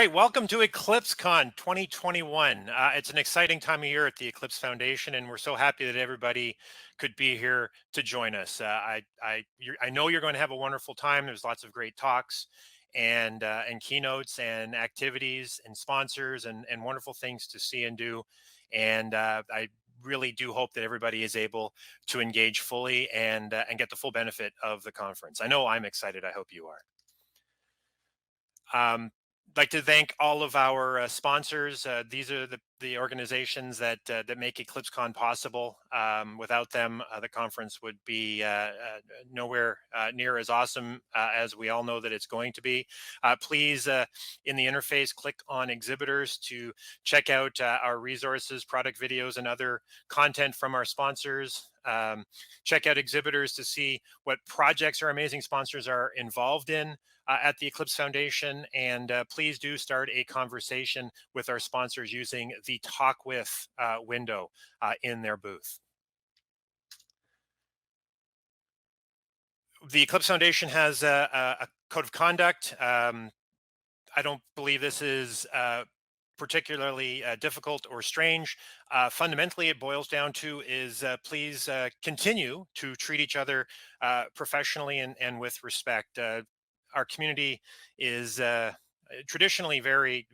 right, welcome to EclipseCon 2021. It's an exciting time of year at the Eclipse Foundation, and we're so happy that everybody could be here to join us. I know you're going to have a wonderful time. There's lots of great talks and keynotes and activities and sponsors and wonderful things to see and do. And I really do hope that everybody is able to engage fully and get the full benefit of the conference. I know I'm excited. I hope you are. I'd like to thank all of our sponsors. These are the organizations that make EclipseCon possible. Without them, the conference would be nowhere near as awesome as we all know that it's going to be. Please, in the interface, click on exhibitors to check out our resources, product videos, and other content from our sponsors. Check out exhibitors to see what projects our amazing sponsors are involved in at the Eclipse Foundation, and please do start a conversation with our sponsors using the Talk With window in their booth. The Eclipse Foundation has a code of conduct. I don't believe this is particularly difficult or strange. Fundamentally, it boils down to is please continue to treat each other professionally and with respect. Our community is traditionally very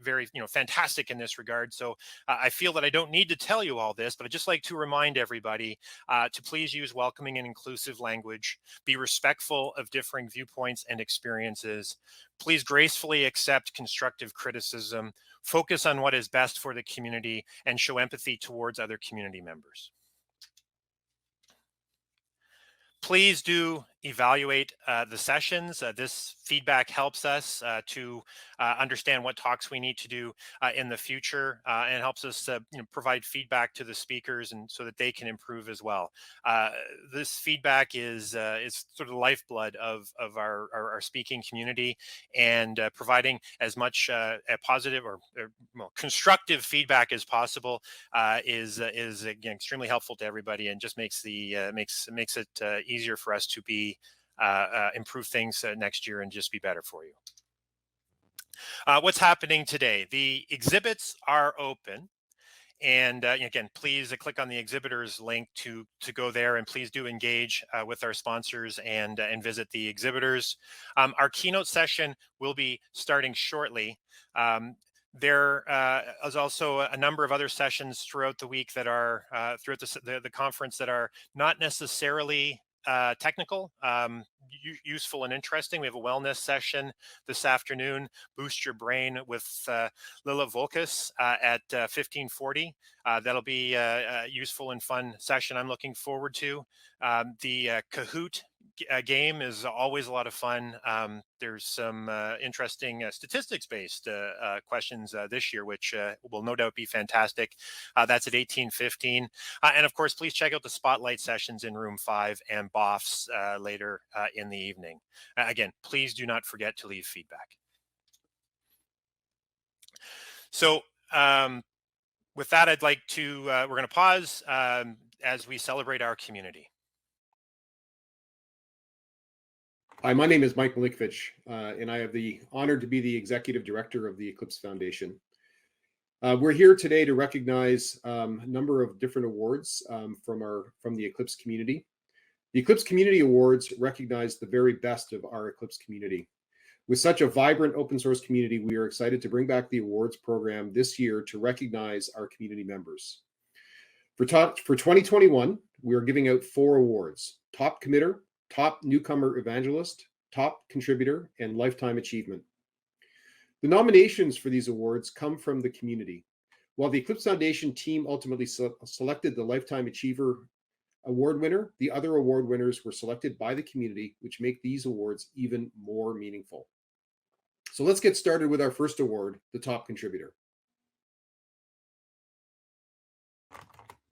fantastic in this regard, so I feel that I don't need to tell you all this, but I'd just like to remind everybody to please use welcoming and inclusive language, be respectful of differing viewpoints and experiences, please gracefully accept constructive criticism, focus on what is best for the community, and show empathy towards other community members. Please do evaluate the sessions. This feedback helps us to understand what talks we need to do in the future, and helps us provide feedback to the speakers and so that they can improve as well. This feedback is sort of the lifeblood of our speaking community, and providing as much a positive or constructive feedback as possible is again extremely helpful to everybody, and just makes the makes it easier for us to be improve things next year and just be better for you. What's happening today? The exhibits are open, and again, please click on the exhibitors link to go there, and please do engage with our sponsors and visit the exhibitors. Our keynote session will be starting shortly. There is also a number of other sessions throughout the week that are throughout the conference that are not necessarily technical, useful and interesting. We have a wellness session this afternoon, Boost Your Brain with Lila Volkus at 1540. That'll be a useful and fun session I'm looking forward to. The Kahoot game is always a lot of fun. There's some interesting statistics-based questions this year, which will no doubt be fantastic. That's at 18:15. And of course, please check out the spotlight sessions in room 5 and BOFs later in the evening. Again, please do not forget to leave feedback. So with that, I'd like to, we're going to pause as we celebrate our community. Hi, my name is Mike Milinkovic, and I have the honor to be the Executive Director of the Eclipse Foundation. We're here today to recognize a number of different awards from the Eclipse community. The Eclipse Community Awards recognize the very best of our Eclipse community. With such a vibrant open source community, we are excited to bring back the awards program this year to recognize our community members. For 2021, we are giving out 4 awards: Top Committer, Top Newcomer Evangelist, Top Contributor, and Lifetime Achievement. The nominations for these awards come from the community. While the Eclipse Foundation team ultimately selected the Lifetime Achiever Award winner, the other award winners were selected by the community, which make these awards even more meaningful. So let's get started with our first award, the Top Contributor.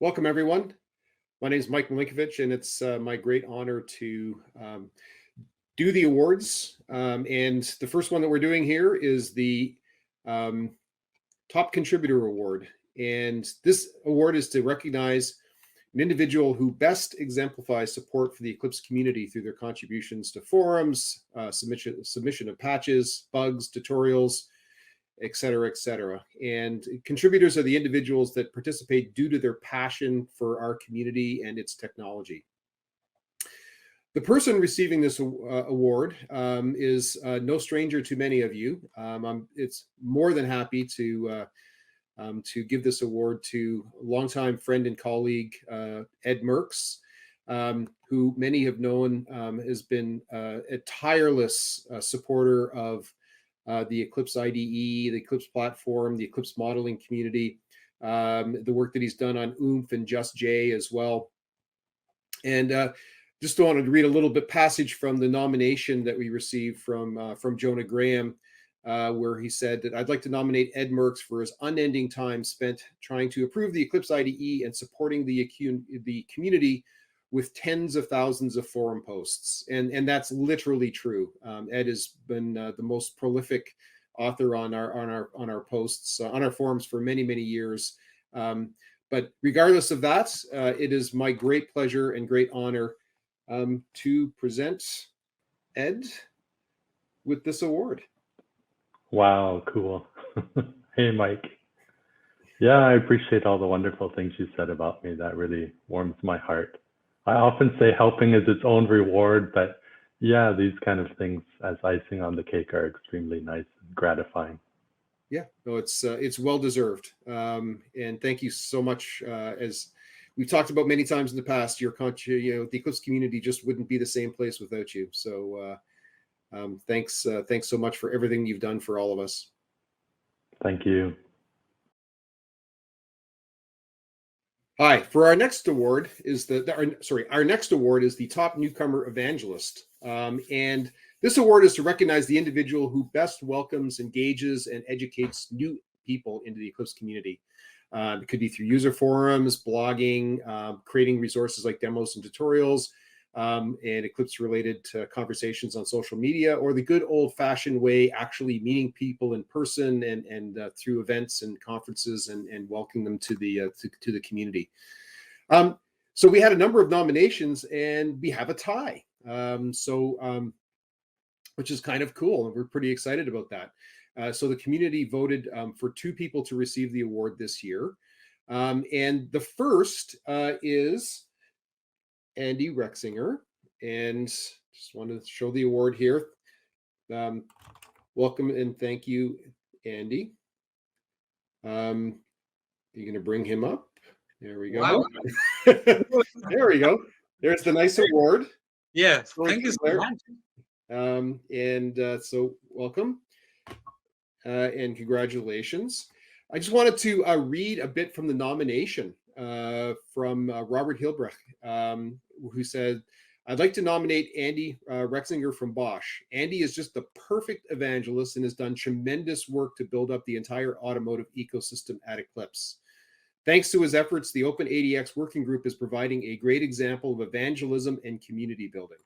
Welcome, everyone. My name is Mike Milinkovic, and it's my great honor to do the awards. And the first one that we're doing here is the Top Contributor Award. And this award is to recognize an individual who best exemplifies support for the Eclipse community through their contributions to forums, submission of patches, bugs, tutorials, et cetera, et cetera. And contributors are the individuals that participate due to their passion for our community and its technology. The person receiving this award is no stranger to many of you. It's more than happy to give this award to longtime friend and colleague Ed Merckx, who many have known has been a tireless supporter of the Eclipse IDE, the Eclipse platform, the Eclipse modeling community, the work that he's done on OOMPH and Just J as well. And just wanted to read a little bit passage from the nomination that we received from Jonah Graham, where he said that I'd like to nominate Ed Merckx for his unending time spent trying to improve the Eclipse IDE and supporting the community with tens of thousands of forum posts. And that's literally true. Ed has been the most prolific author on our posts, on our forums for many, many years. But regardless of that, it is my great pleasure and great honor to present Ed with this award. Wow, cool. Hey, Mike. Yeah, I appreciate all the wonderful things you said about me. That really warms my heart. I often say helping is its own reward, but yeah, these kind of things as icing on the cake are extremely nice and gratifying. Yeah, no, it's well deserved. And thank you so much. As we've talked about many times in the past, the Eclipse community just wouldn't be the same place without you. So thanks so much for everything you've done for all of us. Thank you. Hi, for our next award is our next award is the Top Newcomer Evangelist. And this award is to recognize the individual who best welcomes, engages, and educates new people into the Eclipse community. It could be through user forums, blogging, creating resources like demos and tutorials, and Eclipse-related conversations on social media, or the good old-fashioned way, actually meeting people in person and through events and conferences and welcoming them to the community. So we had a number of nominations, and we have a tie. Which is kind of cool, and we're pretty excited about that. So the community voted for two people to receive the award this year. And the first is Andy Rexinger. And just wanted to show the award here. Welcome and thank you, Andy. You're going to bring him up. There we go. Wow. There we go. There's the nice award. Yeah, thank you so much. So welcome and congratulations. I just wanted to read a bit from the nomination from Robert Hilbrecht, who said, I'd like to nominate Andy Rexinger from Bosch. Andy is just the perfect evangelist and has done tremendous work to build up the entire automotive ecosystem at Eclipse. Thanks to his efforts, the Open ADX working group is providing a great example of evangelism and community building.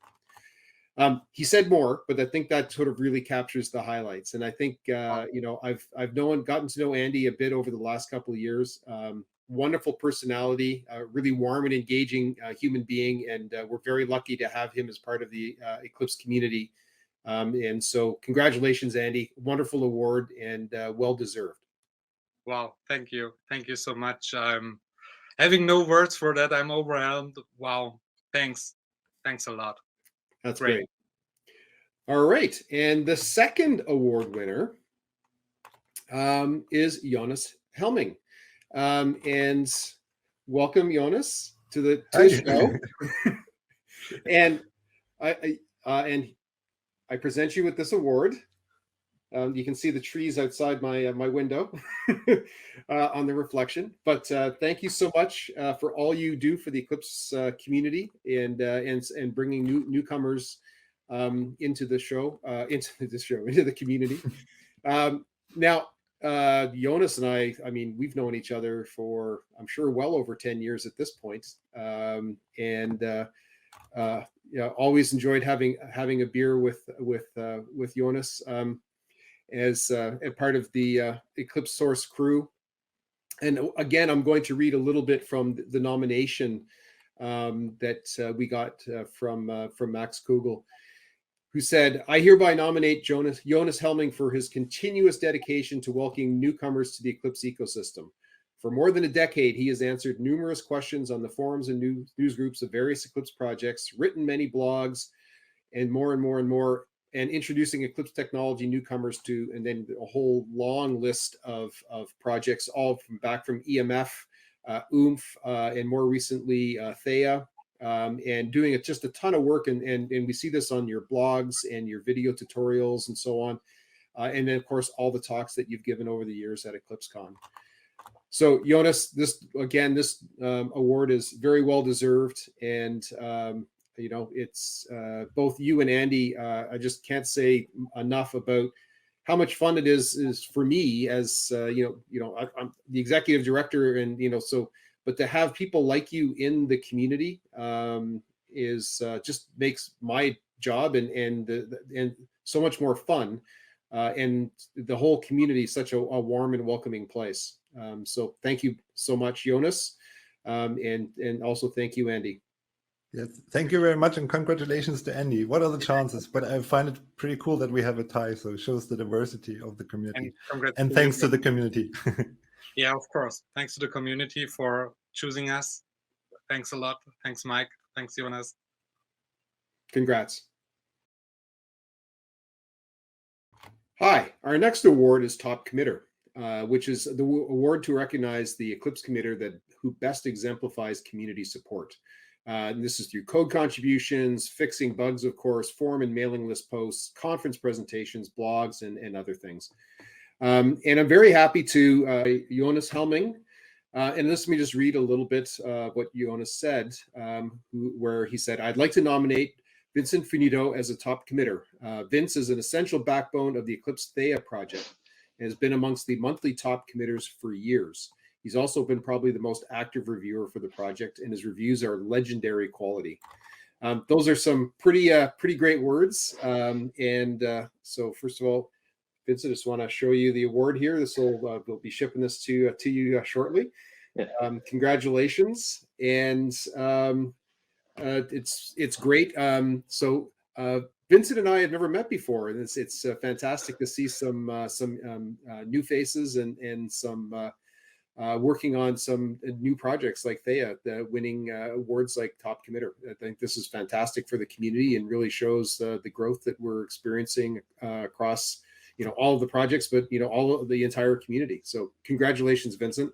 He said more, but I think that sort of really captures the highlights. And I think, I've gotten to know Andy a bit over the last couple of years. Wonderful personality, really warm and engaging human being. And we're very lucky to have him as part of the Eclipse community. And so congratulations, Andy. Wonderful award and well-deserved. Wow, thank you. Thank you so much. I'm having no words for that. I'm overwhelmed. Wow, thanks. Thanks a lot. That's great. All right. And the second award winner is Jonas Helming. And welcome, Jonas, to the show. And I present you with this award. You can see the trees outside my window on the reflection. But thank you so much for all you do for the Eclipse community and bringing newcomers into the community. Now, Jonas and I mean, we've known each other for, I'm sure, well over 10 years at this point. Always enjoyed having a beer with Jonas. As a part of the Eclipse Source crew. And again, I'm going to read a little bit from the nomination that we got from Max Kugel. who said, "I hereby nominate Jonas Helming for his continuous dedication to welcoming newcomers to the Eclipse ecosystem. For more than a decade, he has answered numerous questions on the forums and news groups of various Eclipse projects, written many blogs, and more, and introducing Eclipse technology newcomers to, and then a whole long list of projects, all back from EMF, OOMF, and more recently Thea, and doing just a ton of work. And we see this on your blogs and your video tutorials and so on. And then, of course, all the talks that you've given over the years at EclipseCon. So, Jonas, this award is very well deserved, and it's both you and Andy. I just can't say enough about how much fun it is for me as I'm the executive director, and but to have people like you in the community is just makes my job and so much more fun, and the whole community such a warm and welcoming place. So thank you so much, Jonas, and also thank you, Andy. Yes, thank you very much, and congratulations to Andy. What are the chances? But I find it pretty cool that we have a tie, so it shows the diversity of the community. And thanks to the community. Yeah, of course. Thanks to the community for choosing us. Thanks a lot. Thanks, Mike. Thanks, Jonas. Congrats. Hi, our next award is Top Committer, which is the award to recognize the Eclipse committer who best exemplifies community support. And this is through code contributions, fixing bugs, of course, forum and mailing list posts, conference presentations, blogs, and other things. And I'm very happy to Jonas Helming. And let me just read a little bit what Jonas said, where he said, "I'd like to nominate Vincent Finito as a top committer. Vince is an essential backbone of the Eclipse Thea project and has been amongst the monthly top committers for years. He's also been probably the most active reviewer for the project, and his reviews are legendary quality." Those are some pretty great words. So first of all, Vincent, I just want to show you the award here. We'll be shipping this to you shortly. Yeah. Congratulations, and it's great. So Vincent and I had never met before, and it's fantastic to see some new faces and some working on some new projects like Thea, winning awards like Top Committer. I think this is fantastic for the community and really shows the growth that we're experiencing across all of the projects, but all of the entire community. So congratulations, Vincent.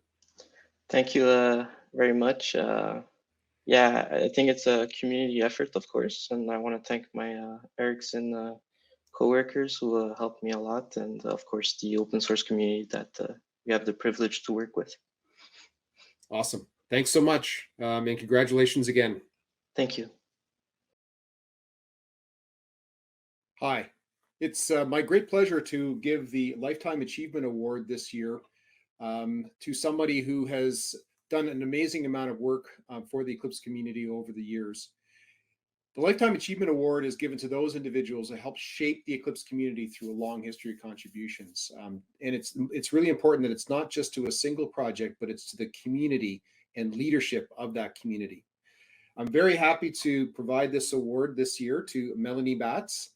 Thank you very much. Yeah, I think it's a community effort, of course, and I want to thank my Ericsson coworkers who helped me a lot, and of course the open source community that we have the privilege to work with. Awesome. Thanks so much, and congratulations again. Thank you. Hi. It's my great pleasure to give the Lifetime Achievement Award this year to somebody who has done an amazing amount of work for the Eclipse community over the years. The Lifetime Achievement Award is given to those individuals that help shape the Eclipse community through a long history of contributions. And it's really important that it's not just to a single project, but it's to the community and leadership of that community. I'm very happy to provide this award this year to Melanie Batts,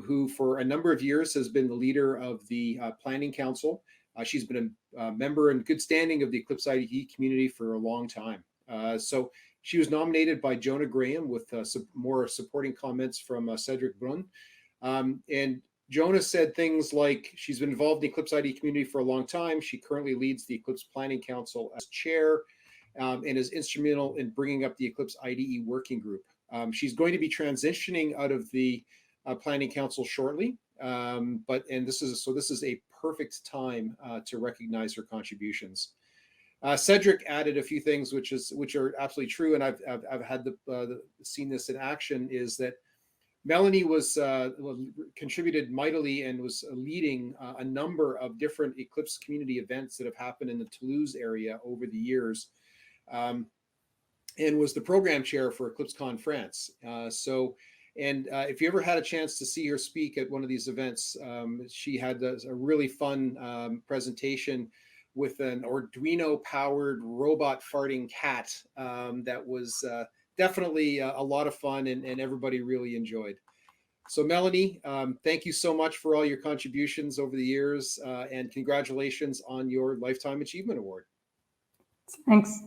who for a number of years has been the leader of the Planning Council. She's been a member in good standing of the Eclipse IDE community for a long time. So she was nominated by Jonah Graham with some more supporting comments from Cedric Brun. And Jonah said things like, she's been involved in the Eclipse IDE community for a long time. She currently leads the Eclipse Planning Council as chair and is instrumental in bringing up the Eclipse IDE working group. She's going to be transitioning out of the Planning Council shortly, this is a perfect time to recognize her contributions. Cedric added a few things which are absolutely true, and I've had seen this in action. Is that Melanie was contributed mightily and was leading a number of different Eclipse community events that have happened in the Toulouse area over the years, and was the program chair for EclipseCon France. If you ever had a chance to see her speak at one of these events, she had a really fun presentation with an Arduino-powered robot farting cat that was definitely a lot of fun and everybody really enjoyed. So Melanie, thank you so much for all your contributions over the years, and congratulations on your Lifetime Achievement Award. Thanks.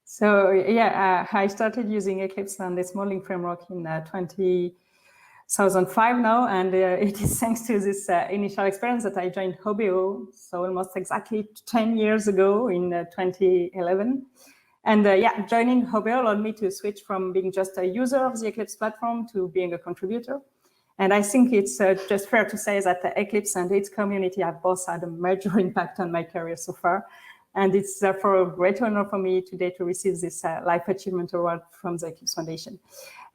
So yeah, I started using Eclipse and this modeling framework in 2005 now, and it is thanks to this initial experience that I joined Hobio, so almost exactly 10 years ago in 2011. And yeah, joining Hobio allowed me to switch from being just a user of the Eclipse platform to being a contributor. And I think it's just fair to say that the Eclipse and its community have both had a major impact on my career so far. And it's therefore a great honor for me today to receive this Life Achievement Award from the Eclipse Foundation.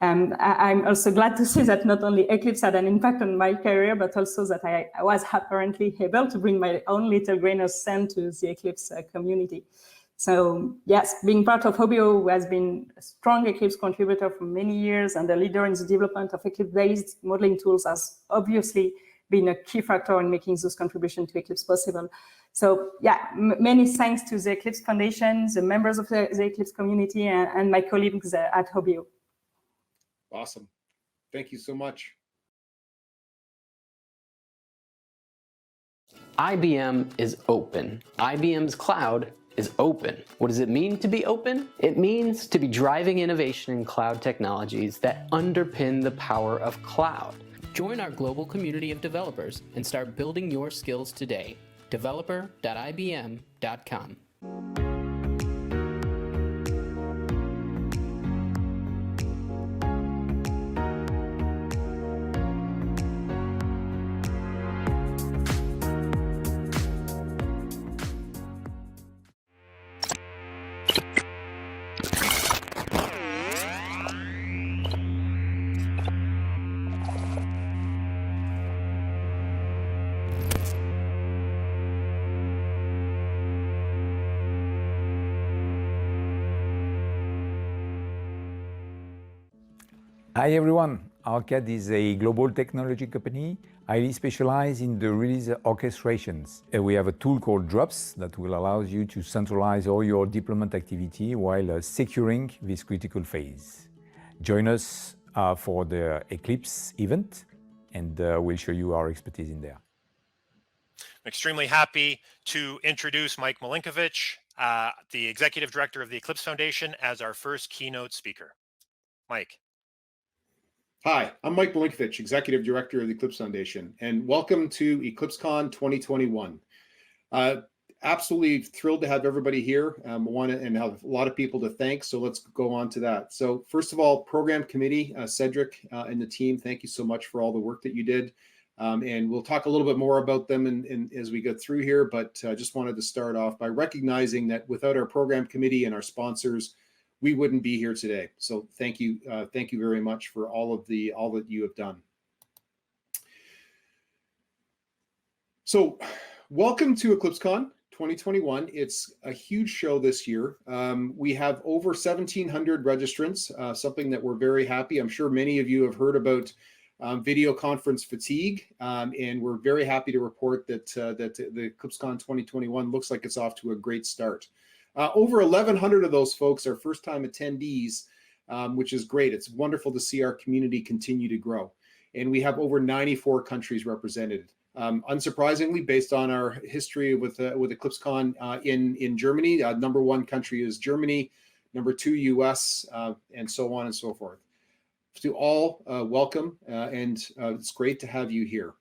I'm also glad to see that not only Eclipse had an impact on my career, but also that I was apparently able to bring my own little grain of sand to the Eclipse community. So yes, being part of Hobio, who has been a strong Eclipse contributor for many years and a leader in the development of Eclipse-based modeling tools, has obviously been a key factor in making those contributions to Eclipse possible. So yeah, many thanks to the Eclipse Foundation, the members of the Eclipse community, and my colleagues at Hobio. Awesome. Thank you so much. IBM is open. IBM's cloud is open. What does it mean to be open? It means to be driving innovation in cloud technologies that underpin the power of cloud. Join our global community of developers and start building your skills today. developer.ibm.com. Hi everyone, Arcad is a global technology company highly specialized in the release orchestrations. We have a tool called Drops that will allow you to centralize all your deployment activity while securing this critical phase. Join us for the Eclipse event, and we'll show you our expertise in there. I'm extremely happy to introduce Mike Milinkovic, the Executive Director of the Eclipse Foundation, as our first keynote speaker. Mike. Hi, I'm Mike Milinkovic, Executive Director of the Eclipse Foundation, and welcome to EclipseCon 2021. Absolutely thrilled to have everybody here. And have a lot of people to thank, so let's go on to that. So first of all, Program Committee, Cedric and the team, thank you so much for all the work that you did. And we'll talk a little bit more about them as we go through here, but I just wanted to start off by recognizing that without our Program Committee and our sponsors, we wouldn't be here today. So thank you very much for all that you have done. So welcome to EclipseCon 2021. It's a huge show this year. We have over 1,700 registrants, something that we're very happy. I'm sure many of you have heard about video conference fatigue, and we're very happy to report that the EclipseCon 2021 looks like it's off to a great start. Over 1,100 of those folks are first-time attendees, which is great. It's wonderful to see our community continue to grow. And we have over 94 countries represented. Unsurprisingly, based on our history with EclipseCon in Germany, number one country is Germany, number two US, and so on and so forth. To all, welcome, and it's great to have you here.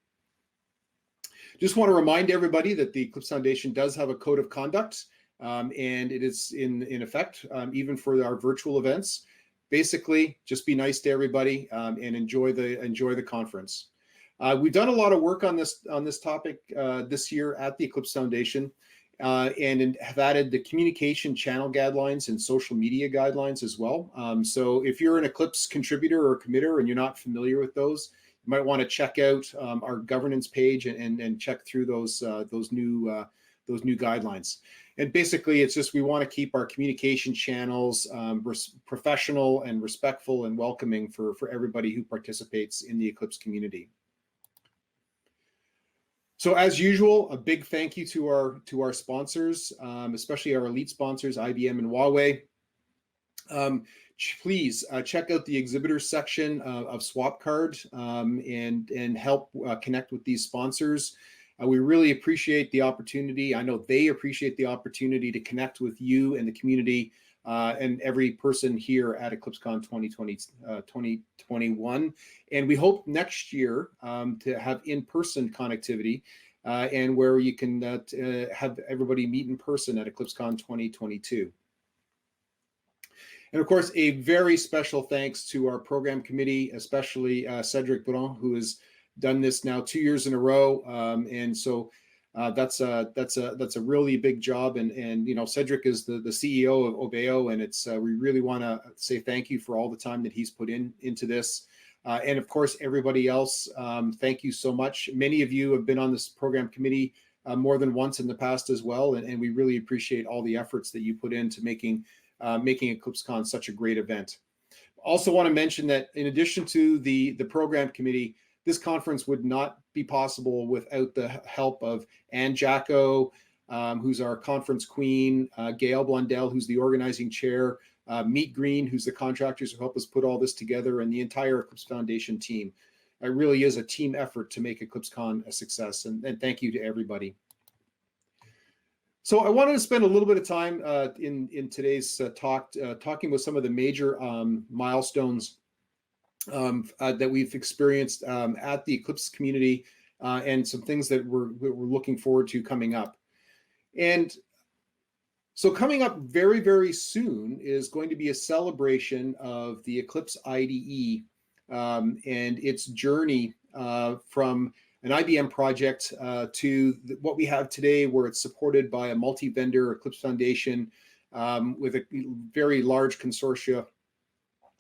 Just want to remind everybody that the Eclipse Foundation does have a code of conduct. And it is in effect even for our virtual events. Basically, just be nice to everybody and enjoy the conference. We've done a lot of work on this topic this year at the Eclipse Foundation, and have added the communication channel guidelines and social media guidelines as well. So if you're an Eclipse contributor or committer and you're not familiar with those, you might want to check out our governance page and check through those new guidelines. And basically, it's just we want to keep our communication channels professional and respectful and welcoming for everybody who participates in the Eclipse community. So as usual, a big thank you to our sponsors, especially our elite sponsors, IBM and Huawei. please check out the exhibitor section of SwapCard and help connect with these sponsors. We really appreciate the opportunity. I know they appreciate the opportunity to connect with you and the community and every person here at EclipseCon 2021. And we hope next year to have in-person connectivity and where you can have everybody meet in person at EclipseCon 2022. And of course, a very special thanks to our program committee, especially Cedric Brun, who has done this now 2 years in a row. And so that's a really big job. And you know, Cedric is the CEO of Obeo, and it's we really want to say thank you for all the time that he's put into this. And of course, everybody else, thank you so much. Many of you have been on this program committee more than once in the past as well, and we really appreciate all the efforts that you put into making EclipseCon such a great event. Also want to mention that in addition to the program committee, this conference would not be possible without the help of Ann Jacko, who's our conference queen, Gail Blundell, who's the organizing chair, Meet Green, who's the contractors who help us put all this together, and the entire Eclipse Foundation team. It really is a team effort to make EclipseCon a success, and thank you to everybody. So I wanted to spend a little bit of time in today's talk talking about some of the major milestones that we've experienced at the Eclipse community and some things that we're looking forward to coming up. And so coming up very, very soon is going to be a celebration of the Eclipse IDE and its journey from an IBM project to what we have today, where it's supported by a multi-vendor Eclipse Foundation with a very large consortia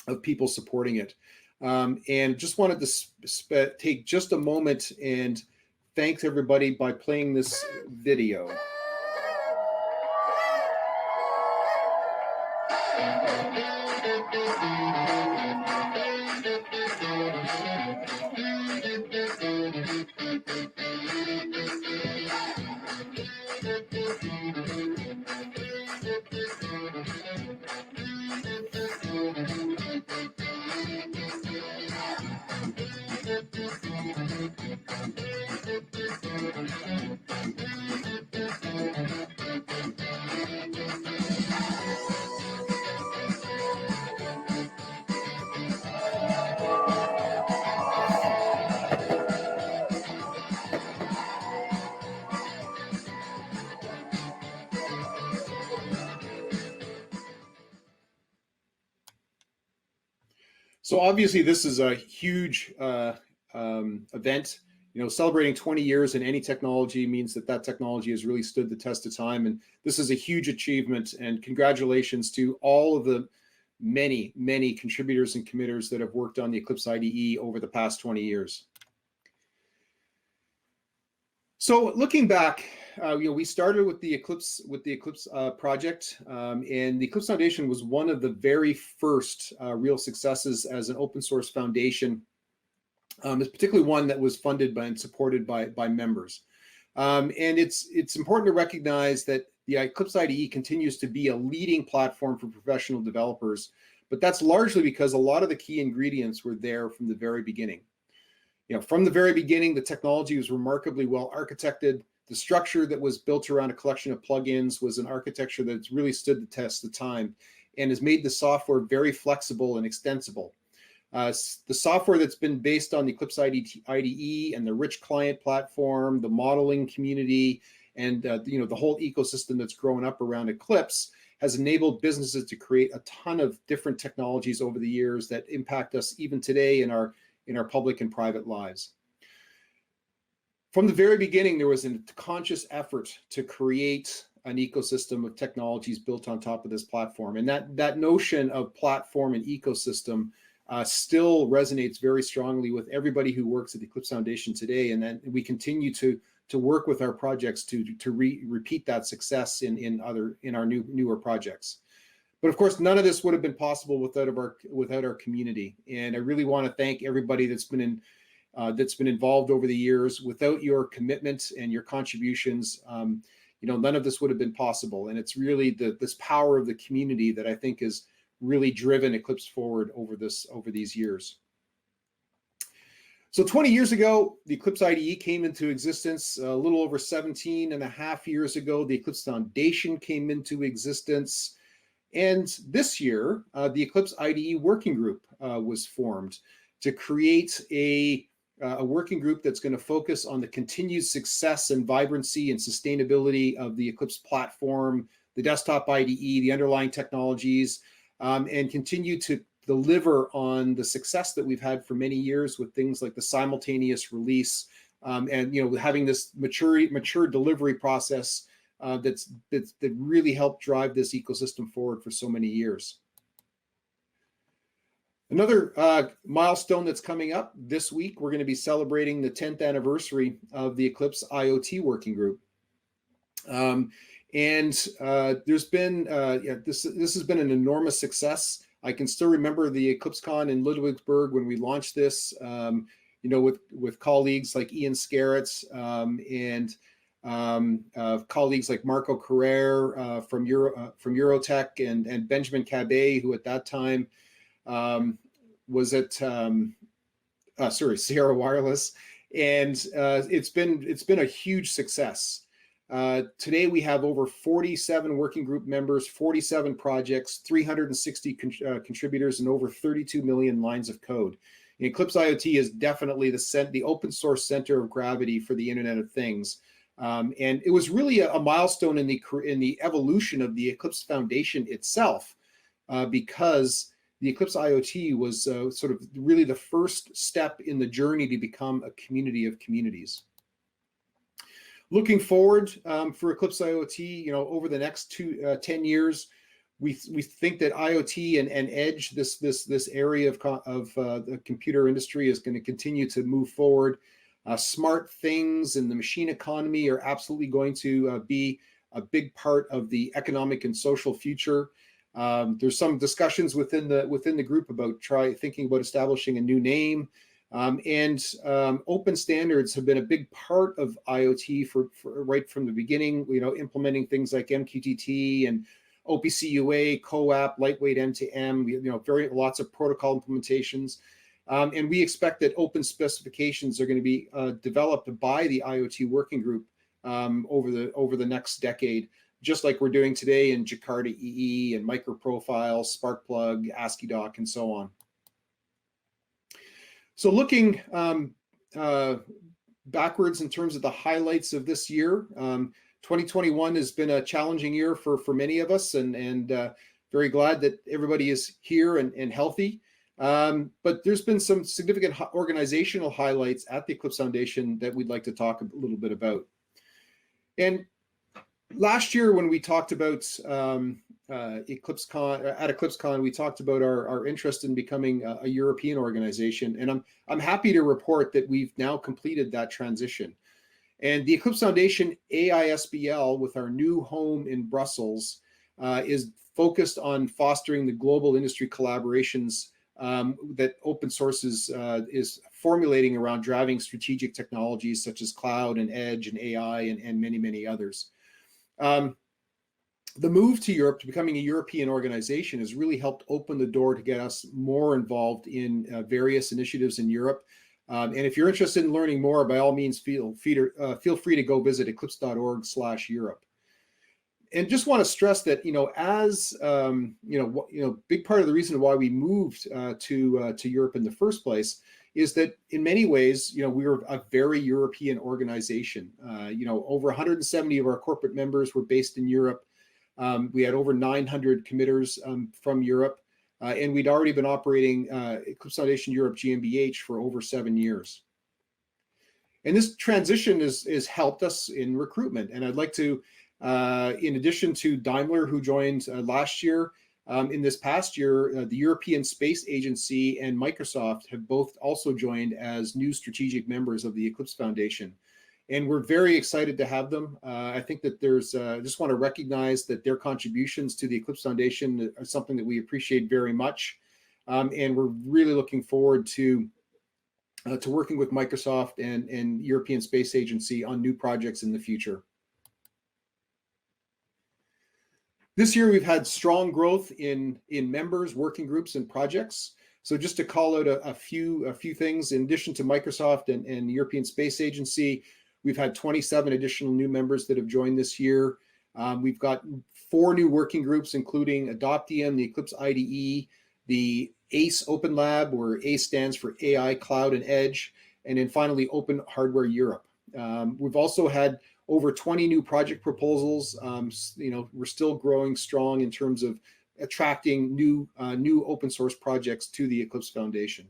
of people supporting it. And just wanted to take just a moment and thank everybody by playing this video. So obviously this is a huge event. You know, celebrating 20 years in any technology means that technology has really stood the test of time. And this is a huge achievement, and congratulations to all of the many, many contributors and committers that have worked on the Eclipse IDE over the past 20 years. So looking back, you know, we started with the Eclipse project, and the Eclipse Foundation was one of the very first real successes as an open source foundation. It's particularly one that was funded by and supported by members. And it's important to recognize that the Eclipse IDE continues to be a leading platform for professional developers, but that's largely because a lot of the key ingredients were there from the very beginning. You know, from the very beginning, the technology was remarkably well architected. The structure that was built around a collection of plugins was an architecture that's really stood the test of time and has made the software very flexible and extensible. The software that's been based on the Eclipse IDE and the rich client platform, the modeling community, and you know, the whole ecosystem that's grown up around Eclipse has enabled businesses to create a ton of different technologies over the years that impact us even today in our public and private lives. From the very beginning, there was a conscious effort to create an ecosystem of technologies built on top of this platform. And that notion of platform and ecosystem still resonates very strongly with everybody who works at the Eclipse Foundation today. And then we continue to work with our projects to repeat that success in our newer projects. But of course, none of this would have been possible without our community. And I really want to thank everybody that's been involved over the years. Without your commitment and your contributions, you know, none of this would have been possible. And it's really this power of the community that I think is really driven Eclipse forward over these years. So 20 years ago, the Eclipse IDE came into existence. A little over 17 and a half years ago, the Eclipse Foundation came into existence. And this year, the Eclipse IDE Working Group was formed to create a working group that's going to focus on the continued success and vibrancy and sustainability of the Eclipse platform, the desktop IDE, the underlying technologies, and continue to deliver on the success that we've had for many years with things like the simultaneous release and having this mature delivery process that really helped drive this ecosystem forward for so many years. Another milestone that's coming up this week, we're going to be celebrating the 10th anniversary of the Eclipse IoT Working Group. There's been this has been an enormous success. I can still remember the EclipseCon in Ludwigsburg when we launched this, with colleagues like Ian Scarrett and colleagues like Marco Carrere from Eurotech and Benjamin Cabet, who at that time was at Sierra Wireless, and it's been a huge success. Today we have over 47 working group members, 47 projects, 360 contributors, and over 32 million lines of code. And Eclipse IoT is definitely the open source center of gravity for the Internet of Things. And it was really a milestone in the evolution of the Eclipse Foundation itself, because the Eclipse IoT was sort of really the first step in the journey to become a community of communities. Looking forward for Eclipse IoT, over the next 10 years, we think that IoT and edge, this area of the computer industry, is going to continue to move forward. Smart things and the machine economy are absolutely going to be a big part of the economic and social future. There's some discussions within the group about thinking about establishing a new name. Open standards have been a big part of IoT for right from the beginning, implementing things like MQTT and OPC UA, CoAP, lightweight M2M, lots of protocol implementations. And we expect that open specifications are going to be developed by the IoT working group over the next decade, just like we're doing today in Jakarta EE and MicroProfile, Sparkplug, ASCII-Doc, and so on. So looking backwards in terms of the highlights of this year, 2021 has been a challenging year for many of us, and very glad that everybody is here and healthy. But there's been some significant organizational highlights at the Eclipse Foundation that we'd like to talk a little bit about. And last year, when we talked about EclipseCon, we talked about our interest in becoming a European organization, and I'm happy to report that we've now completed that transition. And the Eclipse Foundation AISBL, with our new home in Brussels, is focused on fostering the global industry collaborations that open source is formulating around driving strategic technologies such as cloud and edge and AI and many, many others. The move to Europe, to becoming a European organization, has really helped open the door to get us more involved in various initiatives in Europe. And if you're interested in learning more, by all means, feel free to go visit eclipse.org/Europe. And just want to stress that, big part of the reason why we moved to Europe in the first place is that in many ways, we were a very European organization. Over 170 of our corporate members were based in Europe. We had over 900 committers from Europe, and we'd already been operating Eclipse Foundation Europe GmbH for over 7 years. And this transition has helped us in recruitment. And I'd like to, in addition to Daimler, who joined last year, in this past year, the European Space Agency and Microsoft have both also joined as new strategic members of the Eclipse Foundation. And we're very excited to have them. I think that I just want to recognize that their contributions to the Eclipse Foundation are something that we appreciate very much. And we're really looking forward to working with Microsoft and European Space Agency on new projects in the future. This year, we've had strong growth in members, working groups, and projects. So just to call out a few things, in addition to Microsoft and the European Space Agency, we've had 27 additional new members that have joined this year. We've got 4 new working groups, including Adoptium, the Eclipse IDE, the ACE Open Lab, where ACE stands for AI, Cloud, and Edge, and then finally Open Hardware Europe. We've also had over 20 new project proposals. We're still growing strong in terms of attracting new open source projects to the Eclipse Foundation.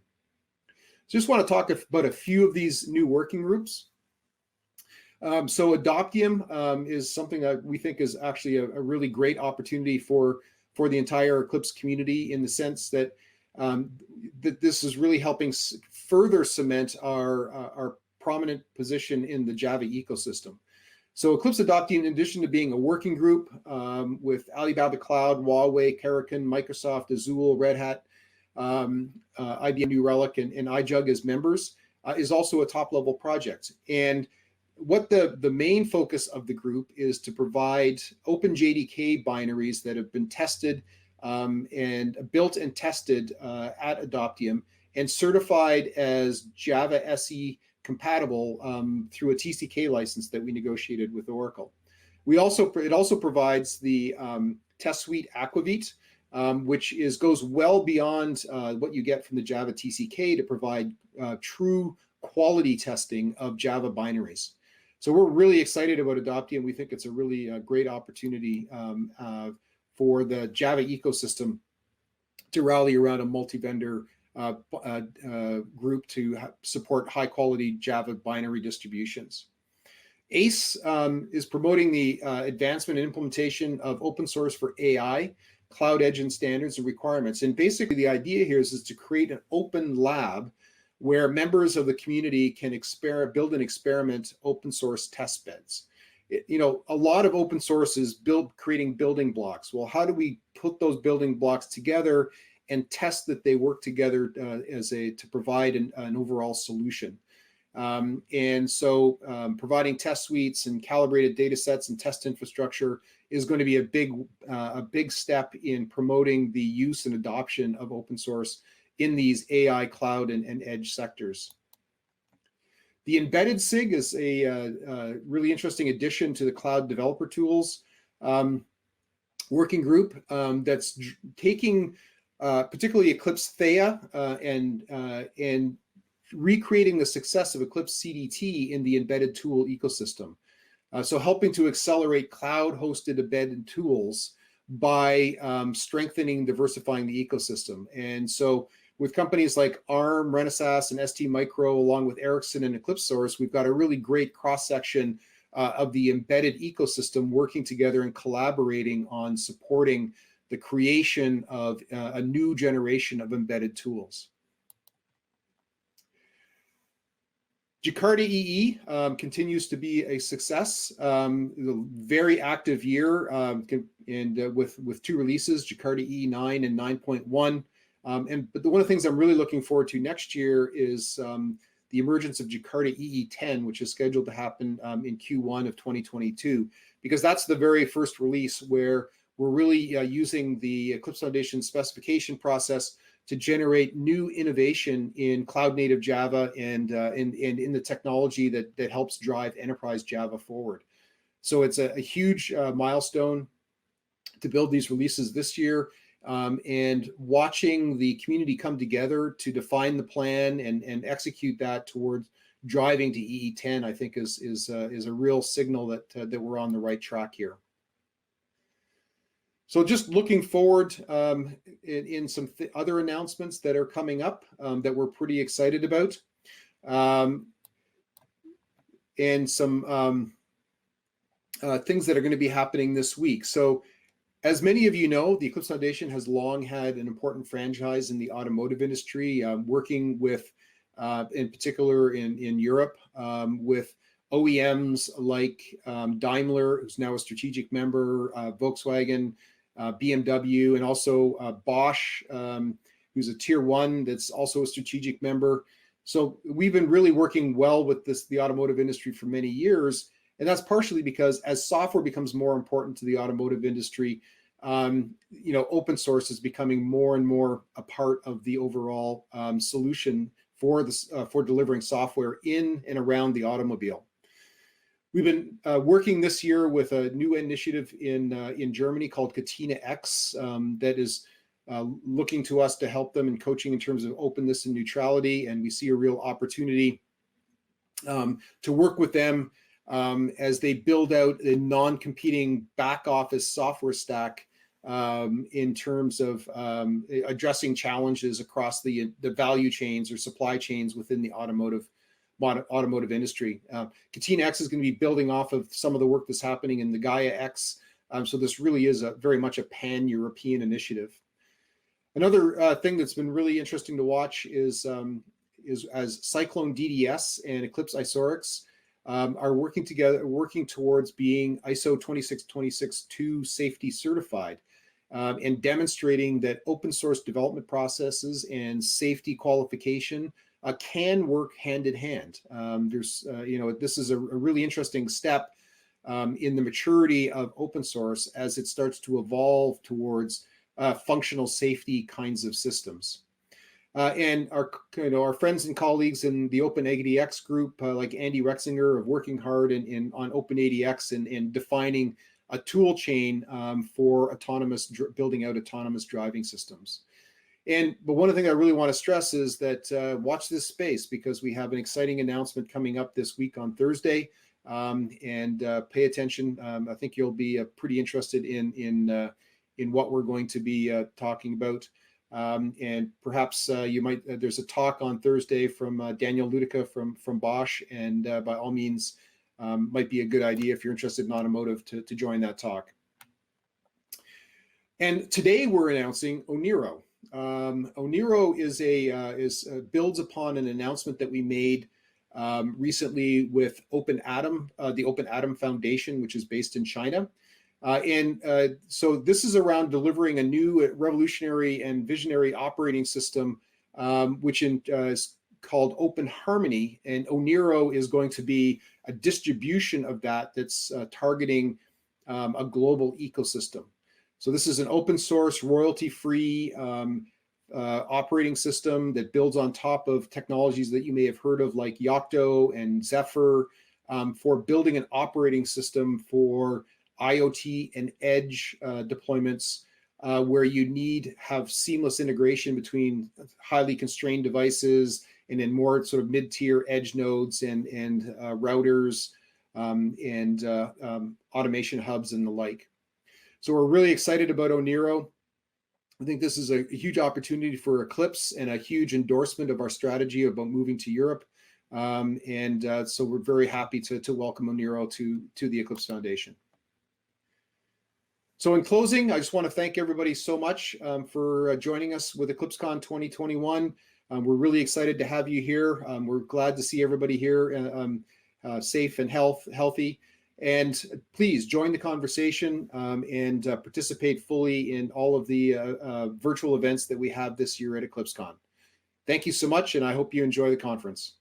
Just want to talk about a few of these new working groups. So Adoptium is something that we think is actually a really great opportunity for the entire Eclipse community, in the sense that that this is really helping further cement our prominent position in the Java ecosystem. So Eclipse Adoptium, in addition to being a working group with Alibaba Cloud, Huawei, Karakin, Microsoft, Azul, Red Hat, IBM New Relic, and iJug as members, is also a top-level project. And what the main focus of the group is to provide open JDK binaries that have been tested and built and tested at Adoptium and certified as Java SE compatible through a TCK license that we negotiated with Oracle. It also provides the test suite Aquavit, which goes well beyond what you get from the Java TCK to provide true quality testing of Java binaries. So we're really excited about Adoptium. We think it's a really great opportunity for the Java ecosystem to rally around a multi-vendor group to support high-quality Java binary distributions. ACE is promoting the advancement and implementation of open source for AI, cloud edge and standards and requirements. And basically the idea here is to create an open lab where members of the community can build and experiment open source test beds. A lot of open source is creating building blocks. Well, how do we put those building blocks together and test that they work together to provide an overall solution? And so providing test suites and calibrated data sets and test infrastructure is going to be a big step in promoting the use and adoption of open source in these AI, cloud, and edge sectors. The embedded SIG is a really interesting addition to the Cloud Developer Tools working group that's taking particularly Eclipse Theia and recreating the success of Eclipse CDT in the embedded tool ecosystem. So helping to accelerate cloud-hosted embedded tools by strengthening, diversifying the ecosystem. And so with companies like ARM, Renesas, and ST Micro, along with Ericsson and Eclipse Source, we've got a really great cross-section of the embedded ecosystem working together and collaborating on supporting the creation of a new generation of embedded tools. Jakarta EE continues to be a success. Very active year, and with 2 releases, Jakarta EE 9 and 9.1. But one of the things I'm really looking forward to next year is the emergence of Jakarta EE 10, which is scheduled to happen in Q1 of 2022, because that's the very first release where we're really using the Eclipse Foundation specification process to generate new innovation in cloud-native Java and in the technology that helps drive enterprise Java forward. So it's a huge milestone to build these releases this year. And watching the community come together to define the plan and execute that towards driving to EE10, I think is a real signal that we're on the right track here. So just looking forward in some other announcements that are coming up that we're pretty excited about, and some things that are going to be happening this week. So as many of you know, the Eclipse Foundation has long had an important franchise in the automotive industry, working with, in particular in Europe, with OEMs like Daimler, who's now a strategic member, Volkswagen, BMW, and also Bosch, who's a tier 1 that's also a strategic member. So we've been really working well with the automotive industry for many years. And that's partially because as software becomes more important to the automotive industry, open source is becoming more and more a part of the overall solution for delivering software in and around the automobile. We've been working this year with a new initiative in Germany called Katina X that is looking to us to help them in coaching in terms of openness and neutrality, and we see a real opportunity to work with them as they build out a non-competing back office software stack in terms of addressing challenges across the value chains or supply chains within the automotive industry. Katina X is going to be building off of some of the work that's happening in the Gaia X. So this really is very much a pan-European initiative. Another thing that's been really interesting to watch is as Cyclone DDS and Eclipse Isorix are working together, working towards being ISO 26262 safety certified, and demonstrating that open source development processes and safety qualification can work hand in hand. This is a really interesting step in the maturity of open source as it starts to evolve towards functional safety kinds of systems. And our friends and colleagues in the OpenADX group, like Andy Rexinger, of working hard on OpenADX and defining a tool chain for building out autonomous driving systems. But one of the things I really want to stress is that watch this space, because we have an exciting announcement coming up this week on Thursday, and pay attention. I think you'll be pretty interested in what we're going to be talking about. And perhaps there's a talk on Thursday from Daniel Ludica from Bosch, and by all means, might be a good idea if you're interested in automotive to join that talk. And today we're announcing Oniro. Oniro builds upon an announcement that we made recently with the Open Atom Foundation, which is based in China. So this is around delivering a new revolutionary and visionary operating system, which is called Open Harmony, and Oniro is going to be a distribution of that's targeting a global ecosystem. So this is an open source, royalty-free operating system that builds on top of technologies that you may have heard of, like Yocto and Zephyr, for building an operating system for IoT and edge deployments, where you have seamless integration between highly constrained devices and then more sort of mid-tier edge nodes and routers and automation hubs and the like. So we're really excited about Oniro. I think this is a huge opportunity for Eclipse and a huge endorsement of our strategy about moving to Europe. So we're very happy to welcome Oniro to the Eclipse Foundation. So in closing, I just want to thank everybody so much for joining us with EclipseCon 2021. We're really excited to have you here. We're glad to see everybody here safe and healthy. And please join the conversation and participate fully in all of the virtual events that we have this year at EclipseCon. Thank you so much, and I hope you enjoy the conference.